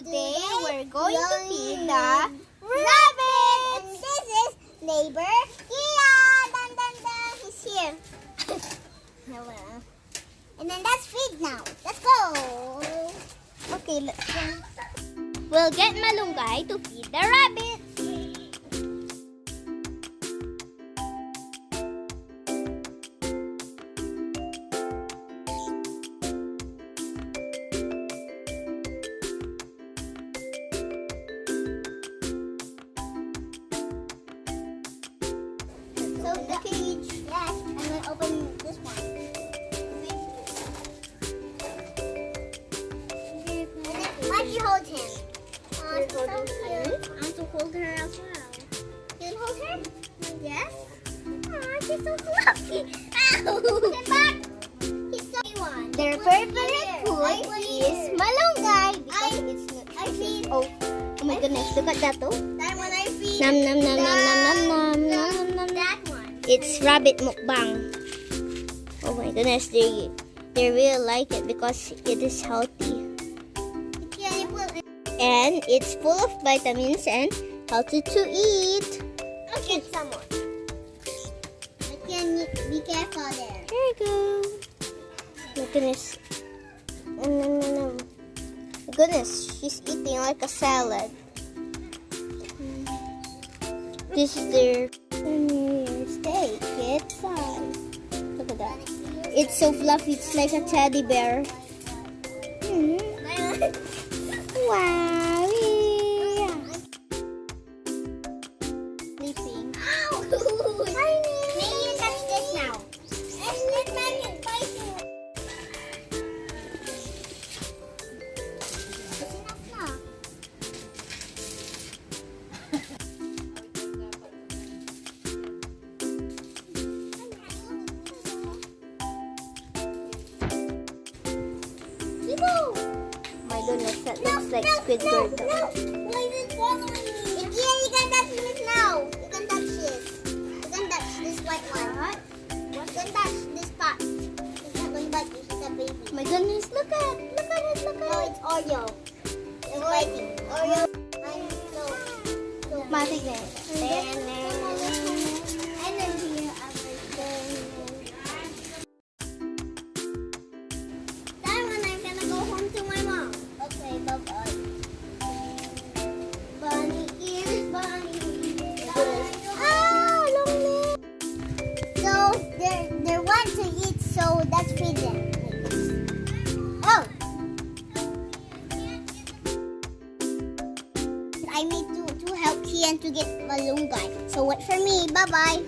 Today we're going to feed the rabbit. And this is neighbor Kia. Dun dun dun. He's here. And then that's feed now. Let's go. Okay, let's go. We'll get Malunggay to feed the rabbit. So the cage, yes, I'm going to open this one. Why do you hold him? So cute. I want to hold her as well. You can hold her? Yes. Aw, she's so fluffy. Ow! Put him back. He's so cute. Their favorite food is malunggay because it's oh my goodness, look at that though. That one I feed. Nom nom nom nom nom nom nom nom. That one. It's rabbit mukbang. Oh my goodness, they really like it because it is healthy. And it's full of vitamins and healthy to eat. I'll get some more. Be careful there. Here we go. My goodness. Goodness, she's eating like a salad. This is their steak. It's fine. Look at that. It's so fluffy. It's like a teddy bear. Wow. Sleeping. Ow! Maybe you touch this now. Let Megan bite you. It's enough now. My goodness, that looks like Squidward. No. Why is it following me? Yeah, you can touch this now. You can touch this. You can touch this white one. What? You can touch this part. It's not going to bite you. She's a baby. My goodness, look at it. Look at it. Look at it. No, it's Oreo. It's biting. Oreo. So matic na yun. So that's feed them. Oh! I need to help Kian to get Malunggay. So wait for me. Bye-bye.